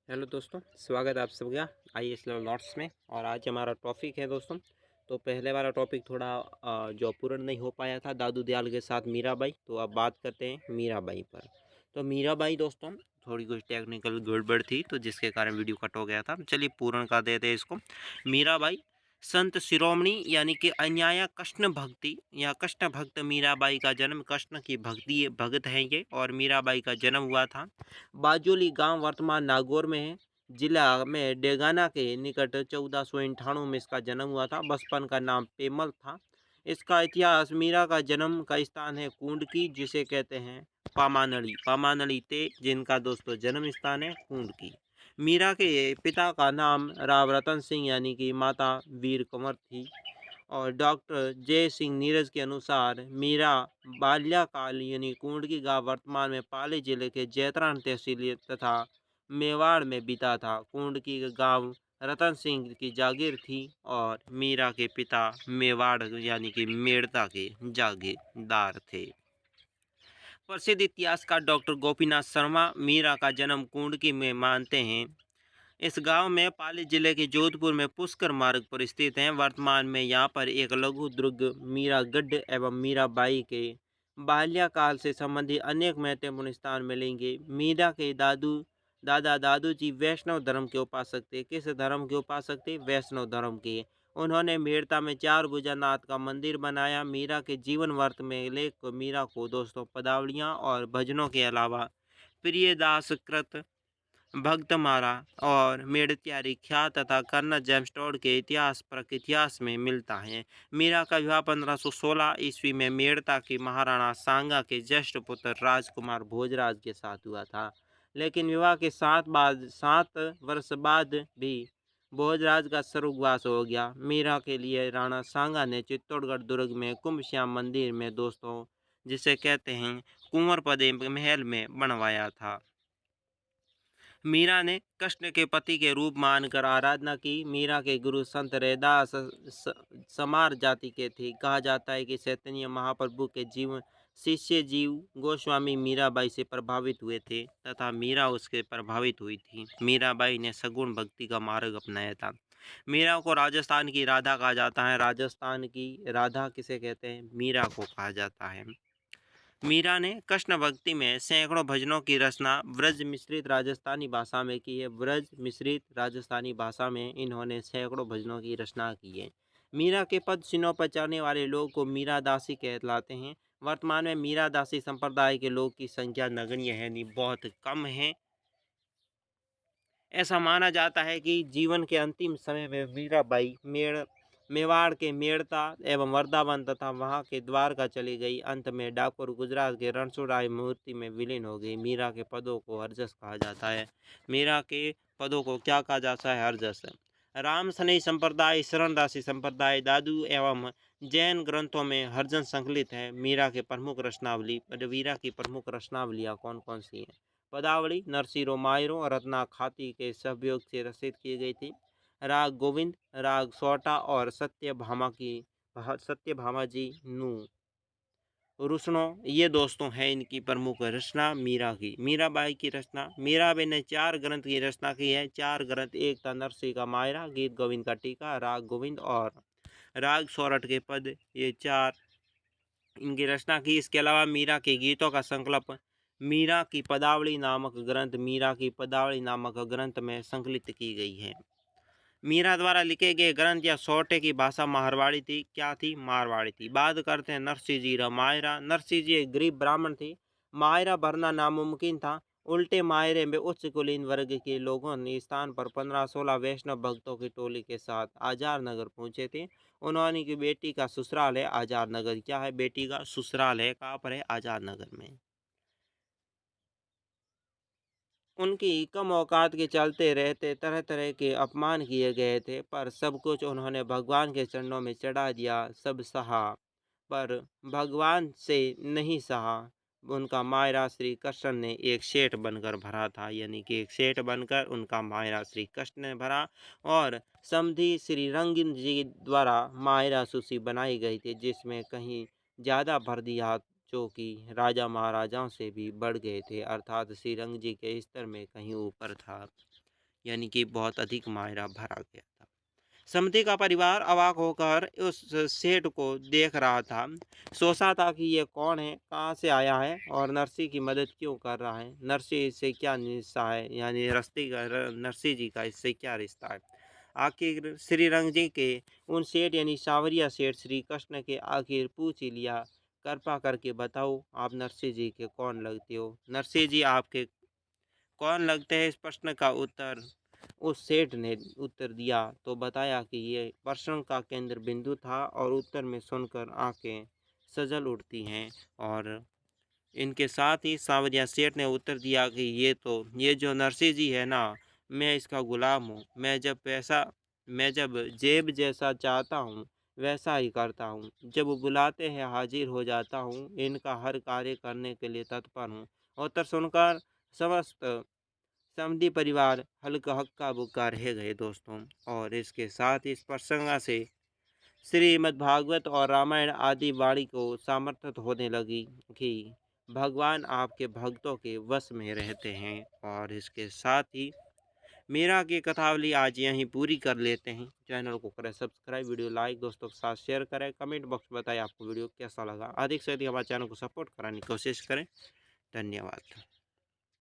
Hello दोस्तों, स्वागत है आप सबका IAS लेवल नोट्स में। और आज हमारा टॉपिक है दोस्तों। तो पहले वाला टॉपिक थोड़ा जो पूर्ण नहीं हो पाया था दादू दयाल के साथ मीराबाई, तो अब बात करते हैं मीराबाई पर। तो मीराबाई दोस्तों थोड़ी कुछ टेक्निकल गड़बड़ थी, तो जिसके कारण वीडियो कट हो गया था। चलिए पूर्ण कर देते हैं इसको। मीराबाई संत शिरोमणि यानी कि अन्याय कृष्ण भक्ति या कृष्ण भक्त मीराबाई का जन्म कृष्ण की भक्ति भगत है ये। और मीराबाई का जन्म हुआ था बाजोली गांव, वर्तमान नागौर में है, जिला में डेगाना के निकट। 1498 में इसका जन्म हुआ था। बचपन का नाम पेमल था। इसका इतिहास: मीरा का जन्म का स्थान है कुंडकी, जिसे कहते हैं पामानड़ी। पामानड़ी ते जिनका दोस्तों जन्म स्थान है कुंडकी। मीरा के पिता का नाम राव रतन सिंह यानी कि माता वीर कंवर थी। और डॉक्टर जय सिंह नीरज के अनुसार मीरा बाल्यकाल यानी कुंडकी गांव वर्तमान में पाली जिले के जैतरान तहसील तथा मेवाड़ में बीता था। कुंडकी गांव रतन सिंह की जागीर थी और मीरा के पिता मेवाड़ यानी कि मेड़ता के जागीरदार थे। प्रसिद्ध इतिहासकार डॉक्टर गोपीनाथ शर्मा मीरा का जन्म कुंडकी में मानते हैं। इस गांव में पाली जिले के जोधपुर में पुष्कर मार्ग पर स्थित है। वर्तमान में यहाँ पर एक लघु दुर्ग मीरागढ़ एवं मीराबाई के बाल्यकाल से संबंधित अनेक महत्वपूर्ण स्थान मिलेंगे। मीरा के दादा दादू जी वैष्णव धर्म के उपासक थे। किस धर्म के उपासक थे? वैष्णव धर्म के। उन्होंने मेड़ता में 4 भुजानाथ का मंदिर बनाया। मीरा के जीवन वर्त में लेख मीरा को दोस्तों पदावलियाँ और भजनों के अलावा प्रियदास कृत, भक्तमारा और मेड़त्यारी ख्यात तथा कन्नड़ जेमस्टोड के इतिहास में मिलता है। मीरा का विवाह 1516 ईस्वी में मेड़ता की महाराणा सांगा के ज्येष्ठ पुत्र राजकुमार भोजराज के साथ हुआ था। लेकिन विवाह के 7 वर्ष बाद भी भोजराज का स्वर्गवास हो गया। मीरा के लिए राणा सांगा ने चित्तौड़गढ़ दुर्ग में कुंभश्याम मंदिर में दोस्तों, जिसे कहते हैं कुंवर पदे महल में बनवाया था। मीरा ने कृष्ण के पति के रूप मानकर आराधना की। मीरा के गुरु संत रैदास समार जाति के थे। कहा जाता है कि चैतन्य महाप्रभु के जीवन शिष्य जीव गोस्वामी मीराबाई से प्रभावित हुए थे तथा मीरा उसके प्रभावित हुई थी। मीराबाई ने सगुण भक्ति का मार्ग अपनाया था। मीरा को राजस्थान की राधा कहा जाता है। राजस्थान की राधा किसे कहते हैं? मीरा को कहा जाता है। मीरा ने कृष्ण भक्ति में सैकड़ों भजनों की रचना ब्रज मिश्रित राजस्थानी भाषा में की है। ब्रज मिश्रित राजस्थानी भाषा में इन्होंने सैकड़ों भजनों की रचना की है। मीरा के पद चिन्हों पर चढ़ने वाले लोग को मीरा दासी कहलाते हैं। वर्तमान में मीरा दासी संप्रदाय के लोग की संख्या नगण्य है, नहीं बहुत कम है। ऐसा माना जाता है कि जीवन के अंतिम समय में मीराबाई मेवाड़ के मेड़ता एवं वृंदावन तथा वहां के द्वारका चली गई। अंत में डाकोर गुजरात के रणछोड़राय मूर्ति में विलीन हो गई। मीरा के पदों को हरजस कहा जाता है। मीरा के पदों को क्या कहा जाता है? हरजस। राम सनई संप्रदाय, शरणदासी संप्रदाय, दादू एवं जैन ग्रंथों में हरजन संकलित है। मीरा की प्रमुख रचनावलियाँ कौन कौन सी हैं? पदावली नरसिंह मायरो रत्ना खाती के सहयोग से रचित की गई थी। राग गोविंद, राग सोटा और सत्यभामा जी नू रुसनो, ये दोस्तों हैं इनकी प्रमुख रचना मीरा की। मीराबाई की रचना: मीराबाई ने 4 ग्रंथ की रचना की है। 4 ग्रंथ: एक था नरसिंह का मायरा, गीत गोविंद का टीका, राग गोविंद और राग सोरठ के पद, ये 4 इनकी रचना की। इसके अलावा मीरा के गीतों का संकल्प मीरा की पदावली नामक ग्रंथ में संकलित की गई है। मीरा द्वारा लिखे गए ग्रंथ या सोटे की भाषा मारवाड़ी थी। क्या थी? मारवाड़ी थी। बात करते हैं नरसिंह जी मायरा। नरसिंह जी एक गरीब ब्राह्मण थे। मायरा भरना नामुमकिन था। उल्टे मायरे में उच्च कुलीन वर्ग के लोगों ने स्थान पर 1516 वैष्णव भक्तों की टोली के साथ आजार नगर पहुंचे थे। उन्होंने की बेटी का ससुराल है आजार नगर। क्या है? बेटी का ससुराल है। कहाँ पर है? आजार नगर में। उनकी कम औकात के चलते रहते तरह तरह के अपमान किए गए थे, पर सब कुछ उन्होंने भगवान के चरणों में चढ़ा दिया। सब सहा, पर भगवान से नहीं सहा। उनका मायरा श्री कृष्ण ने एक सेठ बनकर भरा था, यानी कि एक सेठ बनकर उनका मायरा श्री कृष्ण ने भरा। और समधी श्री रंगीन जी द्वारा मायरा सूची बनाई गई थी, जिसमें कहीं ज़्यादा भर दिया, जो कि राजा महाराजाओं से भी बढ़ गए थे, अर्थात श्रीरंग जी के स्तर में कहीं ऊपर था। यानी कि बहुत अधिक मायरा भरा गया था। समधी का परिवार अवाक होकर उस सेठ को देख रहा था। सोचा था कि ये कौन है, कहाँ से आया है और नरसी की मदद क्यों कर रहा है। नरसी इससे क्या रिश्ता है, यानी नरसी जी का इससे क्या रिश्ता है। आखिर श्री रंग जी के उन सेठ यानी सावरिया सेठ श्री कृष्ण के आखिर पूछ ही लिया, कृपा करके बताओ आप नरसी जी के कौन लगते हो। नरसी जी आपके कौन लगते हैं, इस प्रश्न का उत्तर उस सेठ ने उत्तर दिया तो बताया कि ये प्रश्न का केंद्र बिंदु था और उत्तर में सुनकर आंखें सजल उठती हैं। और इनके साथ ही सांवरिया सेठ ने उत्तर दिया कि ये जो नरसिंह जी है ना, मैं इसका गुलाम हूँ। मैं जब जेब जैसा चाहता हूँ वैसा ही करता हूँ, जब बुलाते हैं हाजिर हो जाता हूँ, इनका हर कार्य करने के लिए तत्पर हूँ। उत्तर सुनकर समस्त समधी परिवार हल्का हक्का बुक्का रह गए दोस्तों। और इसके साथ इस प्रसंग से श्रीमद् भागवत और रामायण आदि वाणी को सामर्थ्य होने लगी कि भगवान आपके भक्तों के वश में रहते हैं। और इसके साथ ही मीरा की कथावली आज यहीं पूरी कर लेते हैं। चैनल को करें सब्सक्राइब, वीडियो लाइक, दोस्तों के साथ शेयर करें, कमेंट बॉक्स में बताएं आपको वीडियो कैसा लगा। अधिक से अधिक हमारे चैनल को सपोर्ट कराने की कोशिश करें। धन्यवाद।